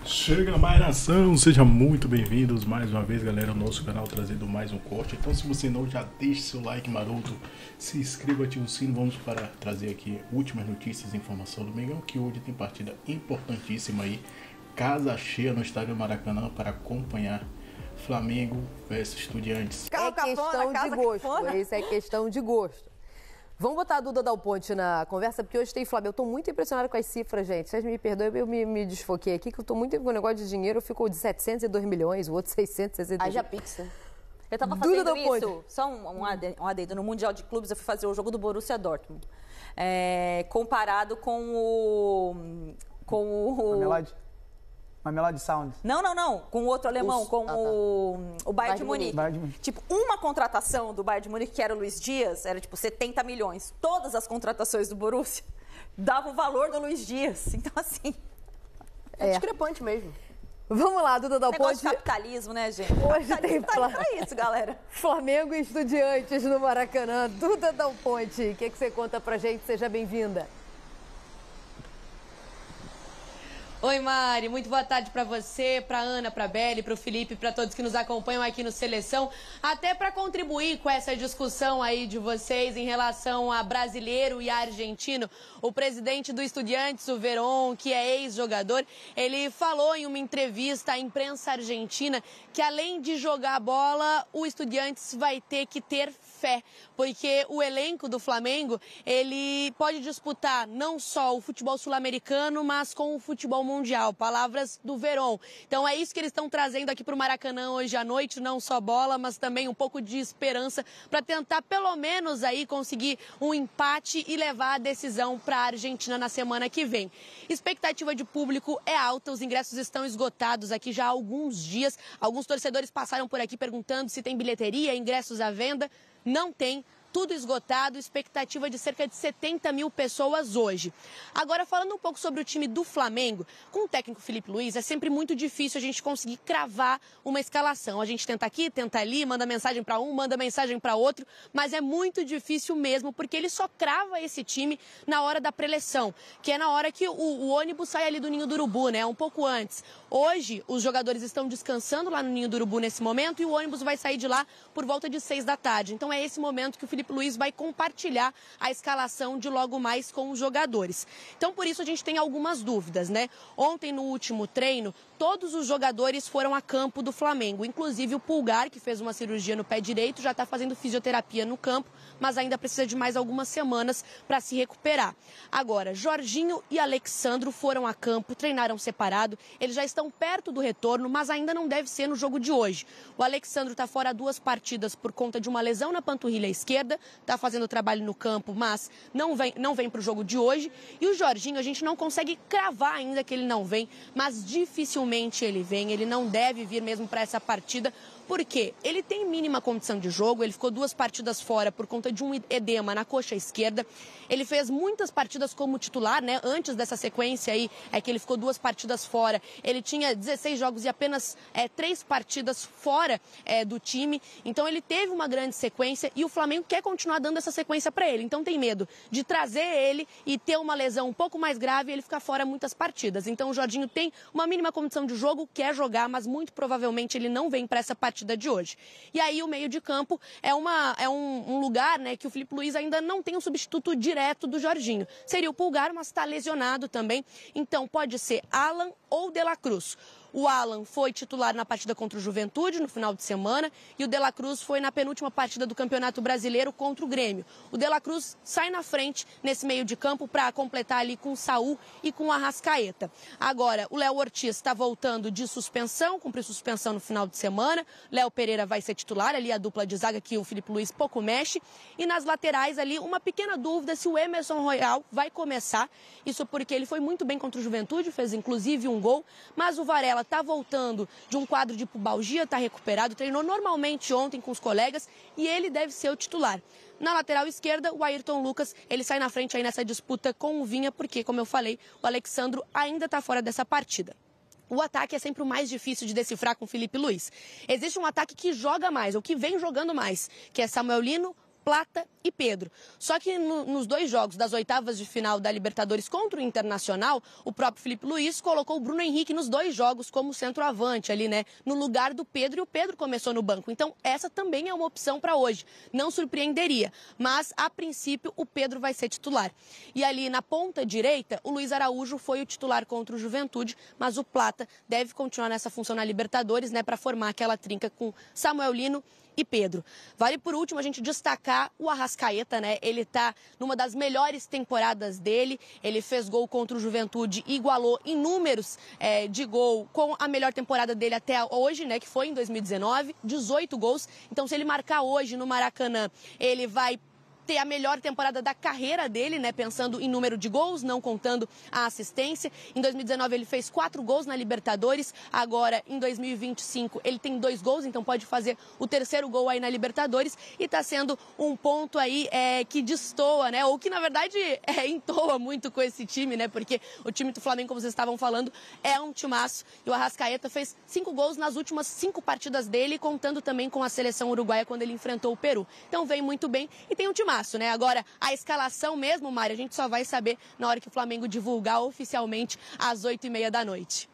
Chega mais nação, sejam muito bem-vindos mais uma vez, galera, ao nosso canal trazendo mais um corte. Então, se você não, já deixe seu like maroto, se inscreva, ative o sino. Vamos para trazer aqui últimas notícias e informação do Mengão, que hoje tem partida importantíssima aí, casa cheia no estádio Maracanã para acompanhar Flamengo versus Estudiantes. É questão de gosto, isso é questão de gosto. Vamos botar a Duda Dal Ponte na conversa, porque hoje tem Flamengo. Eu tô muito impressionada com as cifras, gente. Vocês me perdoem, eu me desfoquei aqui, que eu tô muito com o negócio de dinheiro. Ficou de 702 milhões, o outro 662. Haja Pix. Eu tava fazendo isso, só um adendo. No Mundial de Clubes, eu fui fazer o jogo do Borussia Dortmund. Comparado com o... Marmelade Sound. Não. Com o outro alemão, o Bayern de Munique. Tipo, uma contratação do Bayern de Munique, que era o Luiz Dias, era tipo 70 milhões. Todas as contratações do Borussia davam o valor do Luiz Dias. Então, assim... É discrepante mesmo. Vamos lá, Duda Dal Ponte. Negócio de capitalismo, né, gente? Hoje tem pra isso, galera. Flamengo e Estudiantes no Maracanã. Duda Dal Ponte, o que você conta pra gente? Seja bem-vinda. Oi, Mari, muito boa tarde para você, para Ana, para Beli, para o Felipe, para todos que nos acompanham aqui no Seleção, até para contribuir com essa discussão aí de vocês em relação a brasileiro e argentino. O presidente do Estudiantes, o Verón, que é ex-jogador, ele falou em uma entrevista à imprensa argentina que além de jogar bola, o Estudiantes vai ter que ter fé, porque o elenco do Flamengo, ele pode disputar não só o futebol sul-americano, mas com o futebol mundial. Palavras do Verón. Então é isso que eles estão trazendo aqui para o Maracanã hoje à noite, não só bola, mas também um pouco de esperança para tentar pelo menos aí conseguir um empate e levar a decisão para a Argentina na semana que vem. Expectativa de público é alta, os ingressos estão esgotados aqui já há alguns dias. Alguns torcedores passaram por aqui perguntando se tem bilheteria, ingressos à venda. Não tem, tudo esgotado, expectativa de cerca de 70 mil pessoas hoje. Agora, falando um pouco sobre o time do Flamengo, com o técnico Felipe Luiz, é sempre muito difícil a gente conseguir cravar uma escalação. A gente tenta aqui, tenta ali, manda mensagem para um, manda mensagem para outro, mas é muito difícil mesmo, porque ele só crava esse time na hora da preleção, que é na hora que o ônibus sai ali do Ninho do Urubu, né? Um pouco antes. Hoje, os jogadores estão descansando lá no Ninho do Urubu nesse momento e o ônibus vai sair de lá por volta de 6 da tarde. Então é esse momento que o Felipe Luiz vai compartilhar a escalação de logo mais com os jogadores. Então, por isso, a gente tem algumas dúvidas, né? Ontem, no último treino, todos os jogadores foram a campo do Flamengo, inclusive o Pulgar, que fez uma cirurgia no pé direito, já está fazendo fisioterapia no campo, mas ainda precisa de mais algumas semanas para se recuperar. Agora, Jorginho e Alexandro foram a campo, treinaram separado, eles já estão perto do retorno, mas ainda não deve ser no jogo de hoje. O Alexandro está fora 2 partidas por conta de uma lesão na panturrilha esquerda, está fazendo trabalho no campo, mas não vem para o jogo de hoje. E o Jorginho, a gente não consegue cravar ainda que ele não vem, mas dificilmente ele vem, ele não deve vir mesmo para essa partida, porque ele tem mínima condição de jogo, ele ficou 2 partidas fora por conta de um edema na coxa esquerda. Ele fez muitas partidas como titular, né? Antes dessa sequência aí, é que ele ficou 2 partidas fora. Ele tinha 16 jogos e apenas 3 partidas fora do time. Então ele teve uma grande sequência e o Flamengo quer continuar dando essa sequência para ele. Então tem medo de trazer ele e ter uma lesão um pouco mais grave e ele ficar fora muitas partidas. Então o Jorginho tem uma mínima condição de jogo, quer jogar, mas muito provavelmente ele não vem para essa partida de hoje. E aí o meio de campo é um lugar, né, que o Felipe Luiz ainda não tem um substituto direto do Jorginho. Seria o Pulgar, mas está lesionado também. Então pode ser Alan ou De La Cruz. O Alan foi titular na partida contra o Juventude no final de semana e o De La Cruz foi na penúltima partida do Campeonato Brasileiro contra o Grêmio. O De La Cruz sai na frente nesse meio de campo para completar ali com o Saul e com o Arrascaeta. Agora, o Léo Ortiz está voltando de suspensão, cumpriu suspensão no final de semana. Léo Pereira vai ser titular, ali a dupla de zaga que o Felipe Luiz pouco mexe. E nas laterais ali, uma pequena dúvida se o Emerson Royal vai começar. Isso porque ele foi muito bem contra o Juventude, fez inclusive um gol, mas o Varela está voltando de um quadro de pubalgia, está recuperado, treinou normalmente ontem com os colegas e ele deve ser o titular. Na lateral esquerda, o Ayrton Lucas, ele sai na frente aí nessa disputa com o Vinha, porque, como eu falei, o Alexandro ainda está fora dessa partida. O ataque é sempre o mais difícil de decifrar com o Felipe Luiz. Existe um ataque que joga mais, ou que vem jogando mais, que é Samuel Lino, Plata e Pedro. Só que nos 2 jogos das oitavas de final da Libertadores contra o Internacional, o próprio Filipe Luís colocou o Bruno Henrique nos 2 jogos como centroavante ali, né, no lugar do Pedro, e o Pedro começou no banco. Então, essa também é uma opção para hoje. Não surpreenderia, mas a princípio o Pedro vai ser titular. E ali na ponta direita, o Luiz Araújo foi o titular contra o Juventude, mas o Plata deve continuar nessa função na Libertadores, né, para formar aquela trinca com Samuel Lino e Pedro. Vale por último a gente destacar o Arrascaeta, né? Ele tá numa das melhores temporadas dele. Ele fez gol contra o Juventude e igualou em números de gol com a melhor temporada dele até hoje, né? Que foi em 2019, 18 gols. Então, se ele marcar hoje no Maracanã, ele vai ter a melhor temporada da carreira dele, né? Pensando em número de gols, não contando a assistência. Em 2019 ele fez 4 gols na Libertadores. Agora, em 2025, ele tem 2 gols, então pode fazer o 3º gol aí na Libertadores. E tá sendo um ponto aí que destoa, né? Ou que, na verdade, entoa muito com esse time, né? Porque o time do Flamengo, como vocês estavam falando, é um timaço. E o Arrascaeta fez 5 gols nas últimas 5 partidas dele, contando também com a seleção uruguaia quando ele enfrentou o Peru. Então vem muito bem e tem um timaço, né? Agora, a escalação mesmo, Mário, a gente só vai saber na hora que o Flamengo divulgar oficialmente às 8h30 da noite.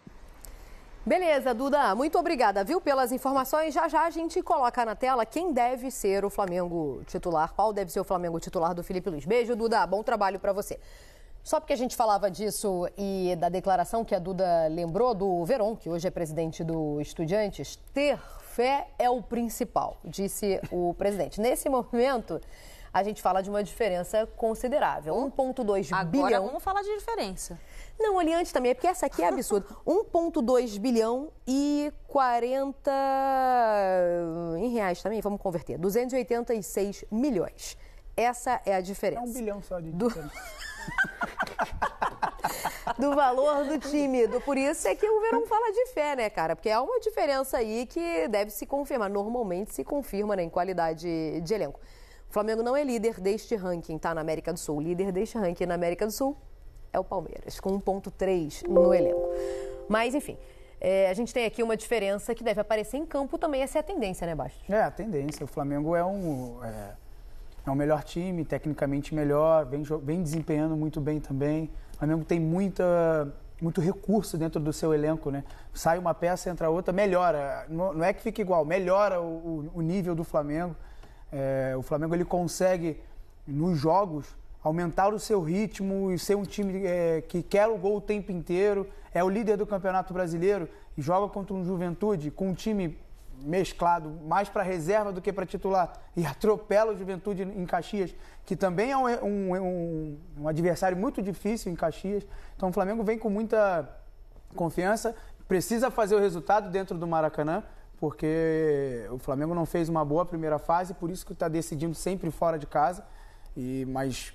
Beleza, Duda, muito obrigada, viu, pelas informações. Já já a gente coloca na tela quem deve ser o Flamengo titular, qual deve ser o Flamengo titular do Filipe Luís. Beijo, Duda, bom trabalho para você. Só porque a gente falava disso e da declaração que a Duda lembrou do Veron, que hoje é presidente do Estudiantes, ter fé é o principal, disse o presidente. Nesse momento, a gente fala de uma diferença considerável. 1,2 bilhão. Agora vamos falar de diferença. Não, ali antes também, é porque essa aqui é absurda. 1,2 bilhão e 40 em reais também, vamos converter. 286 milhões. Essa é a diferença. É 1 bilhão só de do valor do time. Por isso é que o Verão fala de fé, né, cara? Porque há uma diferença aí que deve se confirmar. Normalmente se confirma, né, em qualidade de elenco. O Flamengo não é líder deste ranking, tá? Na América do Sul. O líder deste ranking na América do Sul é o Palmeiras, com 1,3 no elenco. Mas, enfim, a gente tem aqui uma diferença que deve aparecer em campo também. Essa é a tendência, né, Bastos? É, a tendência. O Flamengo é o melhor time, tecnicamente melhor, vem desempenhando muito bem também. O Flamengo tem muito recurso dentro do seu elenco, né? Sai uma peça, entra outra, melhora. Não é que fica igual, melhora o nível do Flamengo. O Flamengo ele consegue, nos jogos, aumentar o seu ritmo e ser um time que quer o gol o tempo inteiro. É o líder do Campeonato Brasileiro e joga contra um Juventude com um time mesclado, mais para reserva do que para titular, e atropela o Juventude em Caxias, que também é um adversário muito difícil em Caxias. Então o Flamengo vem com muita confiança, precisa fazer o resultado dentro do Maracanã, porque o Flamengo não fez uma boa primeira fase, por isso que está decidindo sempre fora de casa. Mas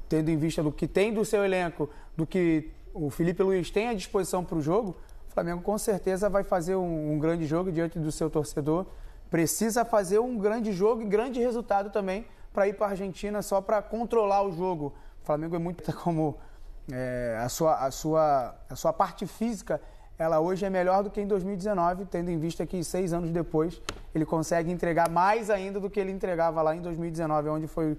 tendo em vista do que tem do seu elenco, do que o Filipe Luís tem à disposição para o jogo, o Flamengo com certeza vai fazer um grande jogo diante do seu torcedor. Precisa fazer um grande jogo e grande resultado também para ir para a Argentina só para controlar o jogo. O Flamengo é muito como a sua parte física. Ela hoje é melhor do que em 2019, tendo em vista que 6 anos depois ele consegue entregar mais ainda do que ele entregava lá em 2019, onde foi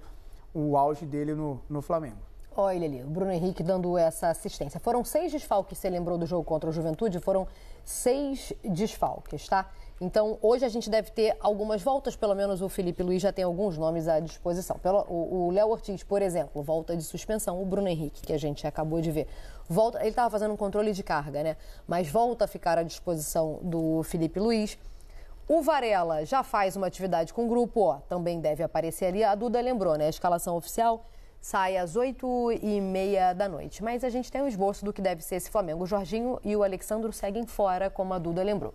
o auge dele no Flamengo. Olha ali, o Bruno Henrique dando essa assistência. Foram 6 desfalques, você lembrou do jogo contra o Juventude? Foram 6 desfalques, tá? Então, hoje a gente deve ter algumas voltas, pelo menos o Filipe Luís já tem alguns nomes à disposição. O Léo Ortiz, por exemplo, volta de suspensão. O Bruno Henrique, que a gente acabou de ver, volta. Ele estava fazendo um controle de carga, né? Mas volta a ficar à disposição do Filipe Luís. O Varela já faz uma atividade com o grupo, também deve aparecer ali. A Duda lembrou, né? A escalação oficial sai às 8h30 da noite. Mas a gente tem um esboço do que deve ser esse Flamengo. O Jorginho e o Alexandro seguem fora, como a Duda lembrou.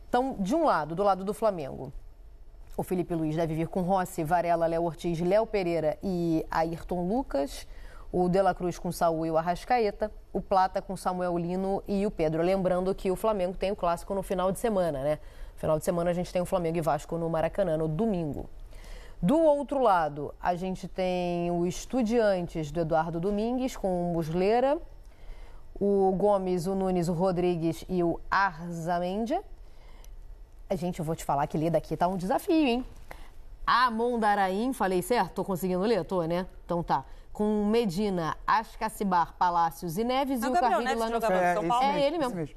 Então, de um lado, do lado do Flamengo, o Filipe Luís deve vir com Rossi, Varela, Léo Ortiz, Léo Pereira e Ayrton Lucas. O De La Cruz com Saúl e o Arrascaeta. O Plata com Samuel Lino e o Pedro. Lembrando que o Flamengo tem o clássico no final de semana, né? No final de semana a gente tem o Flamengo e Vasco no Maracanã, no domingo. Do outro lado, a gente tem o Estudiantes do Eduardo Domingues com o Muslera, o Gomes, o Nunes, o Rodrigues e o Arzamendia. Gente, eu vou te falar que ler daqui tá um desafio, hein? Amondaraim, falei certo? Tô conseguindo ler? Tô, né? Então tá. Com Medina, Ascacibar, Palácios e Neves e o Carrilho lá no São Paulo. É ele mesmo.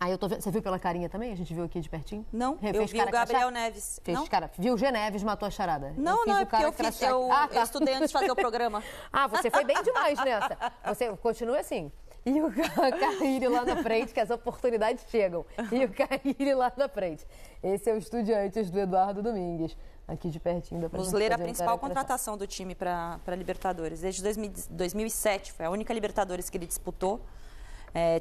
Aí eu tô vendo. Você viu pela carinha também? A gente viu aqui de pertinho? Não, eu vi o Gabriel Neves. Fez cara. Viu o G. Neves, matou a charada. Não, é porque eu estudei antes de fazer o programa. Você foi bem demais nessa. Você continua assim. E o Carrilho lá na frente, que as oportunidades chegam. E o Carrilho lá na frente. Esse é o Estudiantes do Eduardo Domingues. Aqui de pertinho da Vamos ler a principal contratação do time para Libertadores. Desde 2007, foi a única Libertadores que ele disputou.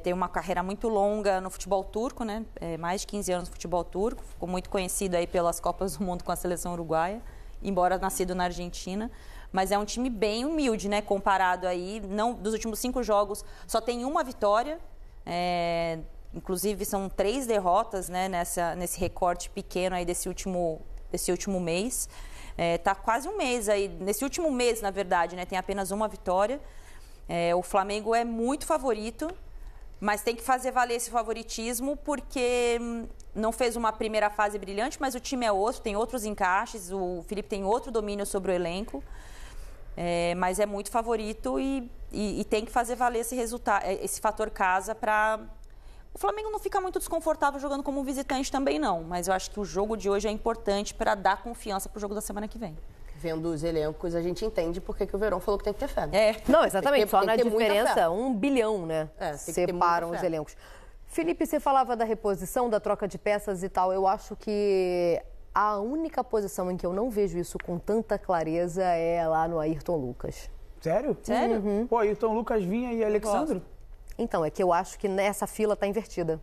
Tem uma carreira muito longa no futebol turco, né? Mais de 15 anos no futebol turco. Ficou muito conhecido aí pelas Copas do Mundo com a seleção uruguaia, embora nascido na Argentina. Mas é um time bem humilde, né? Comparado aí, não, dos últimos 5 jogos, só tem uma vitória. Inclusive, são 3 derrotas, né? Nesse recorte pequeno aí desse último mês. Tá quase um mês aí. Nesse último mês, na verdade, né? Tem apenas uma vitória. O Flamengo é muito favorito, mas tem que fazer valer esse favoritismo porque não fez uma primeira fase brilhante, mas o time é outro, tem outros encaixes, o Felipe tem outro domínio sobre o elenco, mas é muito favorito e tem que fazer valer esse resultado, esse fator casa para... O Flamengo não fica muito desconfortável jogando como visitante também não, mas eu acho que o jogo de hoje é importante para dar confiança para o jogo da semana que vem. Vendo os elencos, a gente entende porque que o Verón falou que tem que ter fé. Não, exatamente. Só na diferença, 1 bilhão, né? Separam os elencos. Felipe, você falava da reposição, da troca de peças e tal. Eu acho que a única posição em que eu não vejo isso com tanta clareza é lá no Ayrton Lucas. Sério? Sério? Uhum. Pô, Ayrton Lucas, Vinha e Alexandro? Então, é que eu acho que nessa fila tá invertida.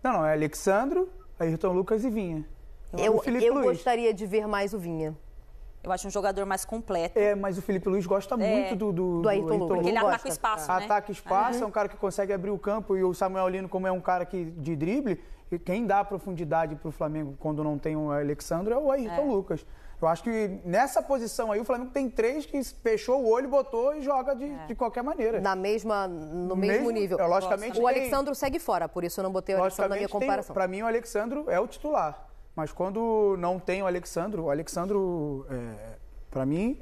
Não, é Alexandro, Ayrton Lucas e Vinha. Eu gostaria de ver mais o Vinha. Eu acho um jogador mais completo. Mas o Felipe Luiz gosta muito do Ayrton Lucas. Porque ele ataca o espaço, né? Ataca espaço, é um cara que consegue abrir o campo. E o Samuel Lino, como é um cara de drible, quem dá profundidade para o Flamengo quando não tem o Alexandre é o Ayrton Lucas. Eu acho que nessa posição aí o Flamengo tem 3 que fechou o olho, botou e joga de qualquer maneira. No mesmo nível. Logicamente, o Alexandre segue fora, por isso eu não botei o Alexandre na minha comparação. Para mim, o Alexandre é o titular. Mas quando não tem o Alexandre, para mim,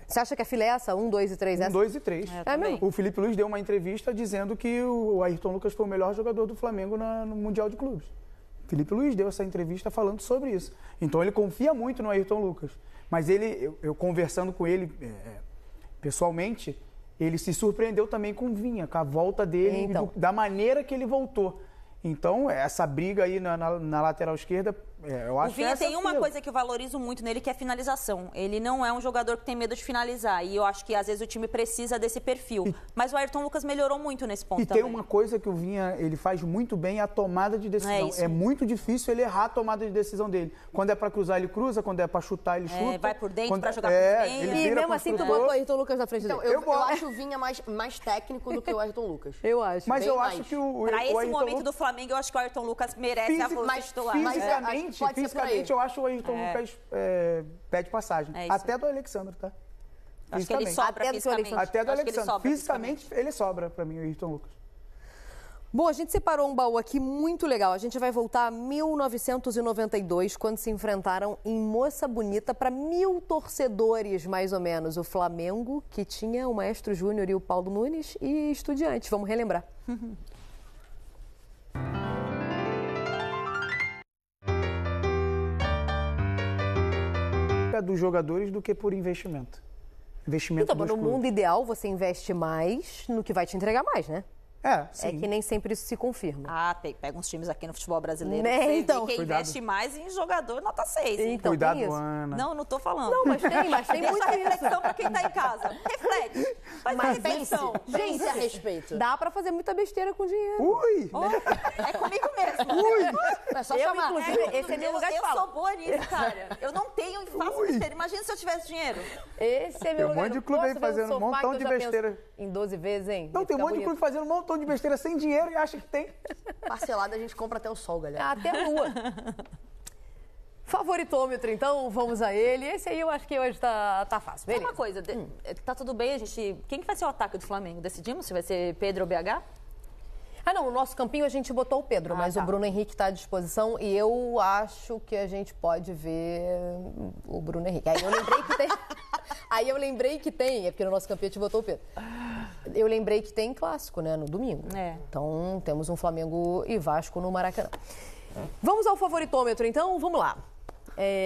Você acha que a fila é essa? 1, 2 e 3 essa? 1, 2 e 3. Mesmo? O Felipe Luiz deu uma entrevista dizendo que o Ayrton Lucas foi o melhor jogador do Flamengo no Mundial de Clubes. Felipe Luiz deu essa entrevista falando sobre isso. Então ele confia muito no Ayrton Lucas. Mas eu conversando com ele pessoalmente, ele se surpreendeu também com o Vinha, com a volta dele, da maneira que ele voltou. Então, essa briga aí na lateral esquerda, eu acho que o Vinha tem uma coisa que eu valorizo muito nele, que é a finalização. Ele não é um jogador que tem medo de finalizar. E eu acho que, às vezes, o time precisa desse perfil. Mas o Ayrton Lucas melhorou muito nesse ponto também. E tem uma coisa que o Vinha, ele faz muito bem, é a tomada de decisão. É muito difícil ele errar a tomada de decisão dele. Quando é pra cruzar, ele cruza. Quando é pra chutar, ele chuta. Vai por dentro pra jogar por dentro. E mesmo assim, tu botou o Ayrton Lucas na frente dele. Eu acho o Vinha mais técnico do que o Ayrton Lucas. Eu acho. Mas eu acho que Pra esse momento do Flamengo, eu acho que o Ayrton Lucas merece a posição titular. Fisicamente, eu acho o Ayrton Lucas pede passagem. Até do Alexandre, tá? Acho que ele sobra fisicamente. Até do Alexandre. Fisicamente, ele sobra pra mim, o Ayrton Lucas. Bom, a gente separou um baú aqui muito legal. A gente vai voltar a 1992, quando se enfrentaram em Moça Bonita para 1.000 torcedores, mais ou menos. O Flamengo, que tinha o Maestro Júnior e o Paulo Nunes, e Estudiantes. Vamos relembrar. Dos jogadores do que por investimento. Então, no mundo ideal, você investe mais no que vai te entregar mais, né? Sim. É que nem sempre isso se confirma. Pega uns times aqui no futebol brasileiro. Então, quem investe mais em jogador nota 6. Então, cuidado, Ana. Não tô falando. Não, mas tem Deixa a reflexão pra quem tá em casa. Reflete. Faz uma reflexão. Pense a respeito. Dá pra fazer muita besteira com dinheiro. Ui! É comigo mesmo. É só chamar. Inclusive, esse é meu lugar de fala. Eu sou boa nisso, cara. Eu não tenho e faço besteira. Imagina se eu tivesse dinheiro. Esse é meu lugar. Tem um monte de clube aí fazendo um montão de besteira. Em 12 vezes, hein? Não, tem um monte de clube fazendo um montão de besteira sem dinheiro e acha que tem. Parcelada a gente compra até o sol, galera. Até a lua. Favoritômetro, então, vamos a ele. Esse aí eu acho que hoje tá fácil. Beleza. Uma coisa, tá tudo bem, a gente... Quem que vai ser o ataque do Flamengo? Decidimos se vai ser Pedro ou BH? Ah, não, no nosso campinho a gente botou o Pedro, mas tá. o Bruno Henrique está à disposição e eu acho que a gente pode ver o Bruno Henrique. Aí eu lembrei que tem, é porque no nosso campinho a gente botou o Pedro. Eu lembrei que tem clássico, né, no domingo. Então temos um Flamengo e Vasco no Maracanã. Vamos ao favoritômetro, então, vamos lá.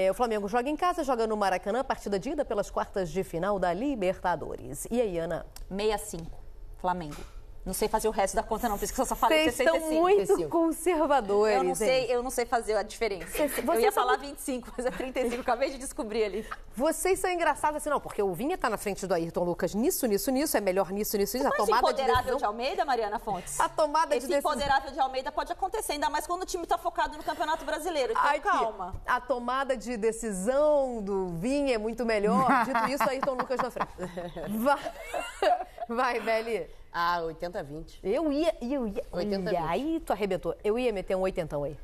O Flamengo joga em casa, joga no Maracanã, partida de ida pelas quartas de final da Libertadores. E aí, Ana? 65, Flamengo. Não sei fazer o resto da conta, não, por isso que eu só falei 65. Vocês estão muito conservadores, eu não sei fazer a diferença. Eu ia falar 25, mas é 35, acabei de descobrir ali. Vocês são engraçados assim, não, porque o Vinha tá na frente do Ayrton Lucas nisso, é melhor nisso. A tomada de decisão... de Almeida, Mariana Fontes? A tomada de decisão... Esse imponderável de Almeida pode acontecer, ainda mais quando o time tá focado no Campeonato Brasileiro. Então, calma. A tomada de decisão do Vinha é muito melhor. Dito isso, Ayrton Lucas na frente. Vai, Beli. 80-20. Eu ia... 80-20. Aí tu arrebentou. Eu ia meter um 80 aí.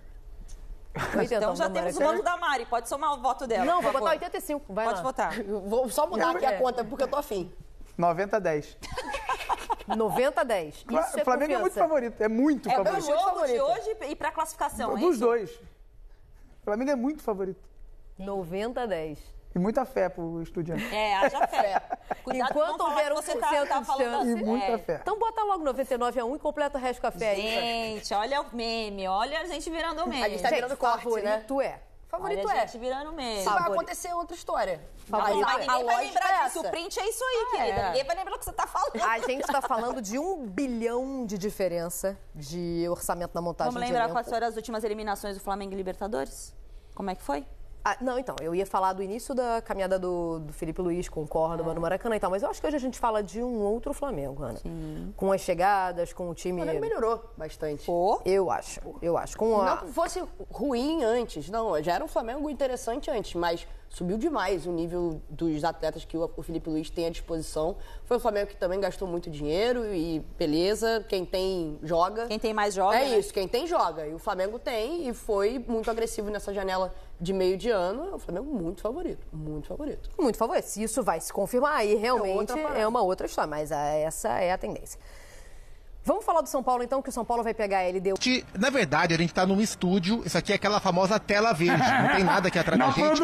Então já temos o voto da Mari. Pode somar o voto dela. Não, vou botar 85. Vai Pode lá. votar. Vou só mudar aqui a conta, porque eu tô afim. 90-10. 90-10. Isso O Flamengo é muito favorito. É muito favorito. O jogo de hoje e pra classificação, Dos dois. O Flamengo é muito favorito. 90-10. E muita fé pro Estudiante. Haja fé. Cuidado, enquanto houver 1% de chance. E muita fé. Então bota logo 99-1 e completa o resto com a fé. Gente, olha o meme. Olha a gente virando meme. A gente tá virando corte, né? Favorito olha a gente virando meme. Se vai acontecer outra história. Mas ninguém vai lembrar disso. essa. O print é isso aí, querida. Ninguém vai lembrar o que você tá falando. A gente tá falando de 1 bilhão de diferença de orçamento na montagem Vamos lembrar quais foram as últimas eliminações do Flamengo em Libertadores? Como é que foi? Não, então, eu ia falar do início da caminhada do Felipe Luiz com o Córdoba no Maracanã e tal, mas eu acho que hoje a gente fala de um outro Flamengo, Ana. Sim. Com as chegadas, com o time... O Flamengo melhorou bastante. Eu acho. Não fosse ruim antes, não, já era um Flamengo interessante antes, mas subiu demais o nível dos atletas que o Felipe Luiz tem à disposição. Foi um Flamengo que também gastou muito dinheiro e beleza, quem tem, joga. Quem tem mais joga, É isso, quem tem, joga. E o Flamengo tem e foi muito agressivo nessa janela de meio de ano. É um Flamengo muito favorito, muito favorito. Muito favorito. Se isso vai se confirmar, aí realmente é uma outra história, mas essa é a tendência. Vamos falar do São Paulo, então, que o São Paulo vai pegar a LDU. Na verdade, a gente tá num estúdio, isso aqui é aquela famosa tela verde, não tem nada aqui atrás da gente.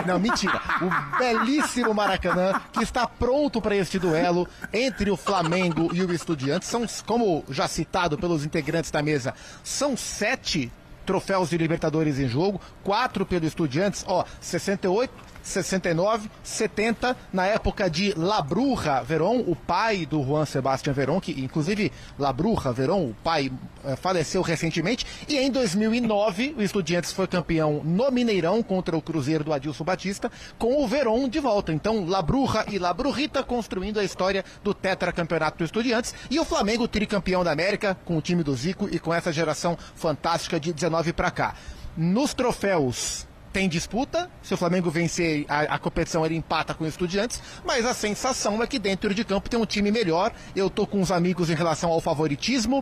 Não, mentira. O belíssimo Maracanã, que está pronto para este duelo entre o Flamengo e o Estudiantes. São, como já citado pelos integrantes da mesa, são 7 troféus de Libertadores em jogo, 4 pelo Estudiantes, 68, 69, 70, na época de Labrurra Verón, o pai do Juan Sebastián Verón, que inclusive Labrurra Verón, o pai, faleceu recentemente, e em 2009 o Estudiantes foi campeão no Mineirão contra o Cruzeiro do Adilson Batista, com o Verón de volta. Então Labrurra e Labrurrita construindo a história do tetracampeonato do Estudiantes, e o Flamengo tricampeão da América com o time do Zico e com essa geração fantástica de 19 para cá. Nos troféus tem disputa, se o Flamengo vencer a competição ele empata com o Estudiantes, mas a sensação é que dentro de campo tem um time melhor. Eu tô com uns amigos em relação ao favoritismo,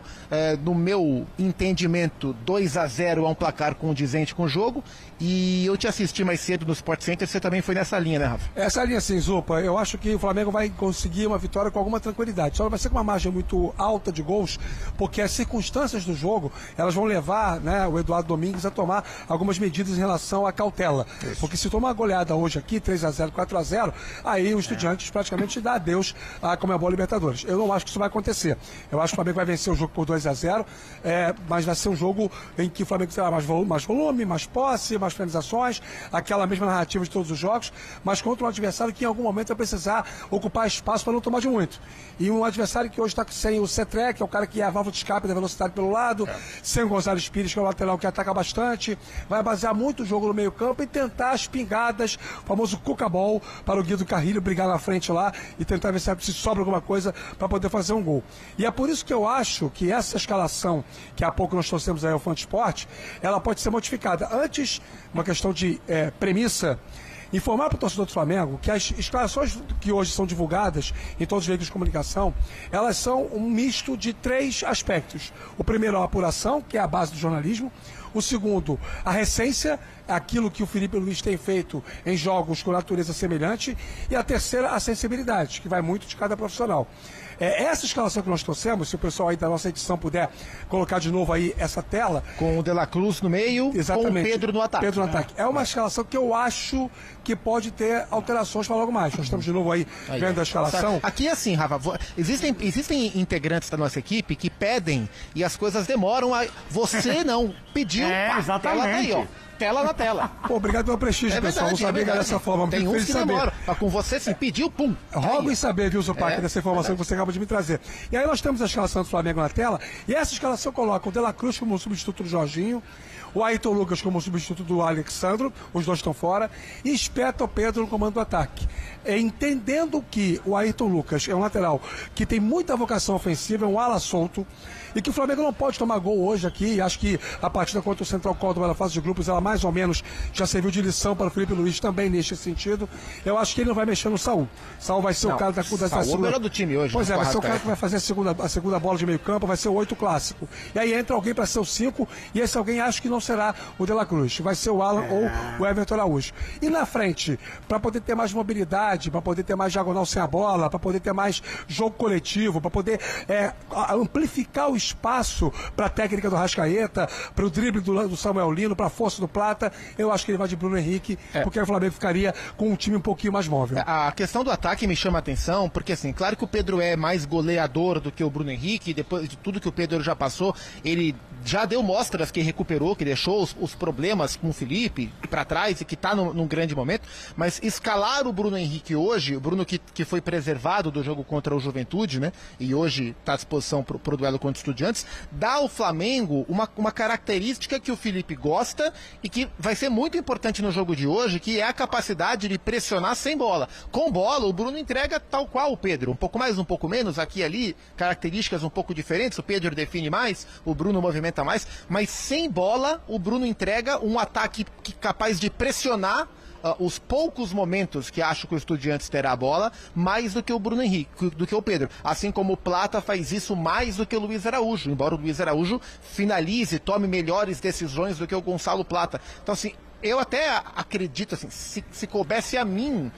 no meu entendimento 2-0 é um placar condizente com o jogo, e eu te assisti mais cedo no Sport Center, você também foi nessa linha, né, Rafa? Essa linha sim, Zupa, eu acho que o Flamengo vai conseguir uma vitória com alguma tranquilidade, só vai ser com uma margem muito alta de gols, porque as circunstâncias do jogo, elas vão levar, né, o Eduardo Domingues a tomar algumas medidas em relação à cautela. Isso. Porque se tomar uma goleada hoje aqui, 3-0, 4-0, aí o Estudiantes praticamente dá adeus à Conmebol Libertadores. Eu não acho que isso vai acontecer. Eu acho que o Flamengo vai vencer o jogo por 2-0, mas vai ser um jogo em que o Flamengo terá mais volume, mais posse, mais finalizações, aquela mesma narrativa de todos os jogos, mas contra um adversário que em algum momento vai precisar ocupar espaço para não tomar de muito. E um adversário que hoje está sem o Cetré, que é o cara que é a válvula de escape da velocidade pelo lado, sem o Gonzalez Pires, que é o lateral que ataca bastante, vai basear muito o jogo no meio-campo e tentar as pingadas, o famoso cuca-ball, para o Guido Carrilho brigar na frente lá e tentar ver se sobra alguma coisa para poder fazer um gol. E é por isso que eu acho que essa escalação, que há pouco nós trouxemos aí ao Fantasport, ela pode ser modificada. Antes, uma questão de premissa, informar para o torcedor do Flamengo que as escalações que hoje são divulgadas em todos os veículos de comunicação, elas são um misto de 3 aspectos. O primeiro é a apuração, que é a base do jornalismo. O segundo, a recência, aquilo que o Filipe Luís tem feito em jogos com natureza semelhante. E a terceira, a sensibilidade, que vai muito de cada profissional. Essa escalação que nós trouxemos, se o pessoal aí da nossa edição puder colocar de novo aí essa tela. Com o De La Cruz no meio, exatamente, com o Pedro no ataque. Pedro no ataque. É uma escalação que eu acho que pode ter alterações para logo mais. Nós estamos de novo aí vendo a escalação. Aqui é assim, Rafa, existem integrantes da nossa equipe que pedem e as coisas demoram. Você não pediu, exatamente. Tela tá aí, ó. Tela na tela. Pô, obrigado pelo prestígio, pessoal. Não sabia que era dessa forma. Tem uns que demoram. Com você, sim, pediu, pum. Rogo em saber, viu, Zupac, dessa informação que você acaba de me trazer. E aí nós temos a escalação do Flamengo na tela, e essa escalação coloca o De La Cruz como substituto do Jorginho, o Ayrton Lucas como substituto do Alexandro, os dois estão fora, e espeta o Pedro no comando do ataque. Entendendo que o Ayrton Lucas é um lateral que tem muita vocação ofensiva, é um ala solto, e que o Flamengo não pode tomar gol hoje aqui. Acho que a partida contra o Central Córdoba na fase de grupos, ela mais ou menos já serviu de lição para o Filipe Luís também neste sentido. Eu acho que ele não vai mexer no Saúl. Saúl vai ser o cara da segunda. O melhor do time hoje. Pois vai ser o cara que vai fazer a segunda bola de meio campo, vai ser o 8 clássico. E aí entra alguém para ser o 5, e esse alguém acho que não será o De La Cruz. Vai ser o Alan ou o Everton Araújo. E na frente, para poder ter mais mobilidade, para poder ter mais diagonal sem a bola, para poder ter mais jogo coletivo, para poder amplificar o espaço para a técnica do Rascaeta, para o drible do Samuel Lino, para a força do Plata, eu acho que ele vai de Bruno Henrique, porque o Flamengo ficaria com um time um pouquinho mais móvel. A questão do ataque me chama a atenção, porque assim, claro que o Pedro é mais goleador do que o Bruno Henrique, depois de tudo que o Pedro já passou, ele já deu mostras que recuperou, que deixou os problemas com o Felipe para trás e que está num grande momento, mas escalar o Bruno Henrique hoje, o Bruno que foi preservado do jogo contra o Juventude, né, e hoje está à disposição para o duelo contra o Estudiantes, dá ao Flamengo uma característica que o Felipe gosta e que vai ser muito importante no jogo de hoje, que é a capacidade de pressionar sem bola. Com bola, o Bruno entrega tal qual o Pedro, um pouco mais, um pouco menos, aqui e ali, características um pouco diferentes, o Pedro define mais, o Bruno movimenta mais, mas sem bola, o Bruno entrega um ataque capaz de pressionar os poucos momentos que acho que o Estudiantes terá a bola, mais do que o Bruno Henrique, do que o Pedro. Assim como o Plata faz isso mais do que o Luiz Araújo, embora o Luiz Araújo finalize, tome melhores decisões do que o Gonçalo Plata. Então, assim, eu até acredito, assim, se coubesse a mim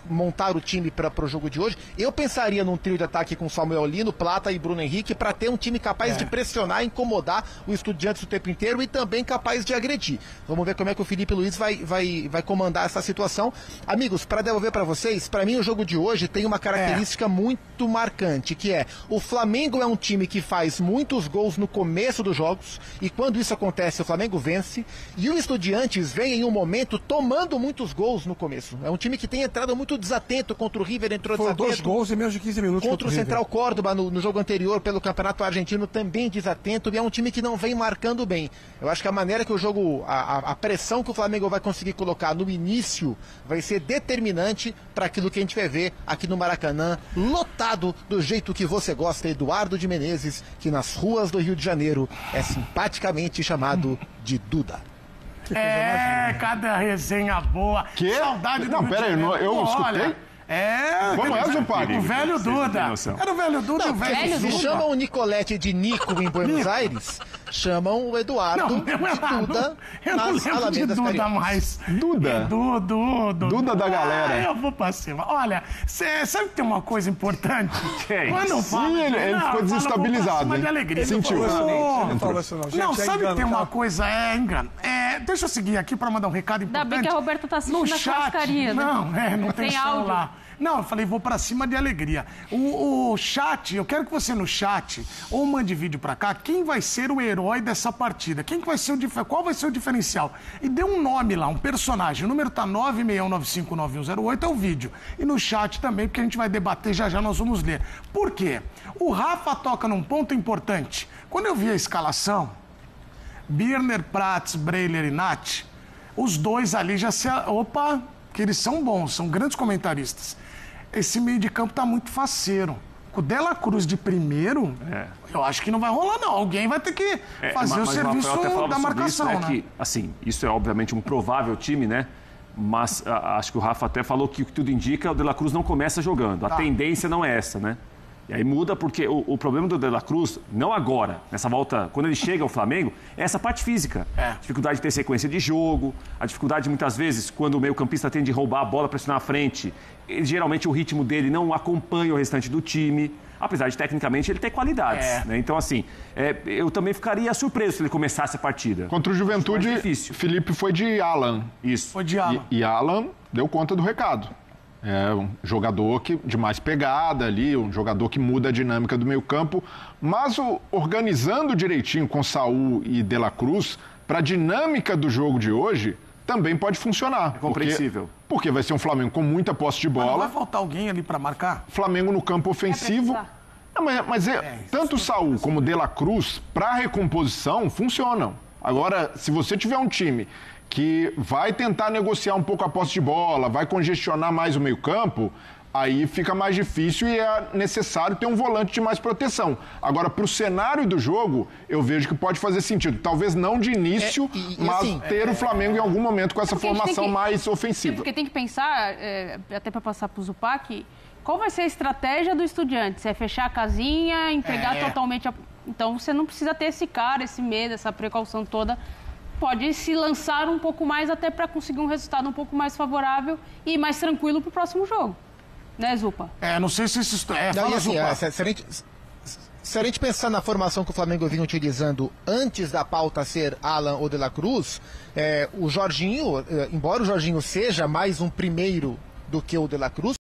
montar o time para o jogo de hoje, eu pensaria num trio de ataque com Samuel Lino, Plata e Bruno Henrique, para ter um time capaz de pressionar, incomodar o Estudiantes o tempo inteiro e também capaz de agredir. Vamos ver como é que o Filipe Luís vai comandar essa situação. Amigos, para devolver para vocês, para mim o jogo de hoje tem uma característica muito marcante, que é o Flamengo é um time que faz muitos gols no começo dos jogos, e quando isso acontece o Flamengo vence, e o Estudiantes vem em um momento tomando muitos gols no começo. É um time que tem entrado muito desatento contra o River, entrou Foram desatento. 2 gols em menos de 15 minutos contra o Central Córdoba no jogo anterior pelo Campeonato Argentino, também desatento, e é um time que não vem marcando bem. Eu acho que a maneira que o jogo, a pressão que o Flamengo vai conseguir colocar no início vai ser determinante para aquilo que a gente vai ver aqui no Maracanã, lotado do jeito que você gosta, Eduardo de Menezes, que nas ruas do Rio de Janeiro é simpaticamente chamado de Duda. Cada resenha boa. Que? Saudade do Não, pera aí, eu escutei. Como é, Zupac? O velho Duda. Era o velho Duda e o velho Duda. Se chamam o Nicolete de Nico em Buenos Aires, chamam o Eduardo de Duda nas Alamedas Cariocas. Duda? Duda da galera. Eu vou pra cima. Olha, você sabe que tem uma coisa importante? Quando sim, ele ficou desestabilizado. De alegria. Sentiu. Não falou isso não. Não, sabe que tem uma coisa, engano. Deixa eu seguir aqui pra mandar um recado importante. Ainda bem que a Roberta tá assistindo na churrascaria. Não tem som lá. Não, eu falei, vou pra cima de alegria. O chat, eu quero que você no chat, ou mande vídeo pra cá, quem vai ser o herói dessa partida? Quem que vai ser qual vai ser o diferencial? E dê um nome lá, um personagem. O número tá 961959108, é o vídeo. E no chat também, porque a gente vai debater, já nós vamos ler. Por quê? O Rafa toca num ponto importante. Quando eu vi a escalação, Birner, Prats, Breiler e Nath, os dois ali já se... Opa, que eles são bons, são grandes comentaristas. Esse meio de campo tá muito faceiro. Com o De La Cruz de primeiro, eu acho que não vai rolar, não. Alguém vai ter que fazer o serviço da marcação, isso, né? Que, assim, isso é obviamente um provável time, né? Mas acho que o Rafa até falou que o que tudo indica, o De La Cruz não começa jogando. A tendência não é essa, né? E aí muda porque o problema do De La Cruz, não agora, nessa volta, quando ele chega ao Flamengo, é essa parte física. A dificuldade de ter sequência de jogo, a dificuldade muitas vezes, quando o meio-campista tende a roubar a bola, pressionar à frente, geralmente o ritmo dele não acompanha o restante do time, apesar de tecnicamente ele ter qualidades. Né? Então, assim, eu também ficaria surpreso se ele começasse a partida. Contra o Juventude, Felipe foi de Alan. Isso. Foi de Alan. E Alan deu conta do recado. É um jogador de mais pegada ali, um jogador que muda a dinâmica do meio-campo, mas organizando direitinho com Saúl e De La Cruz, para a dinâmica do jogo de hoje, também pode funcionar. É compreensível. Porque vai ser um Flamengo com muita posse de bola. Mas não vai faltar alguém ali para marcar? Flamengo no campo ofensivo. Mas tanto Saúl como De La Cruz, para recomposição, funcionam. Agora, se você tiver um time que vai tentar negociar um pouco a posse de bola, vai congestionar mais o meio-campo, aí fica mais difícil e é necessário ter um volante de mais proteção. Agora, para o cenário do jogo, eu vejo que pode fazer sentido. Talvez não de início, mas assim, ter o Flamengo em algum momento com essa formação mais ofensiva. Porque tem que pensar, até para passar para o Zupac, qual vai ser a estratégia do Estudiantes? É fechar a casinha, entregar totalmente... Então, você não precisa ter esse cara, esse medo, essa precaução toda. Pode se lançar um pouco mais até para conseguir um resultado um pouco mais favorável e mais tranquilo para o próximo jogo. Né, Zupa? Não sei se isso... Fala, Zupa. Se a gente pensar na formação que o Flamengo vinha utilizando antes da pauta ser Alan ou De La Cruz, o Jorginho, embora o Jorginho seja mais um primeiro do que o De La Cruz,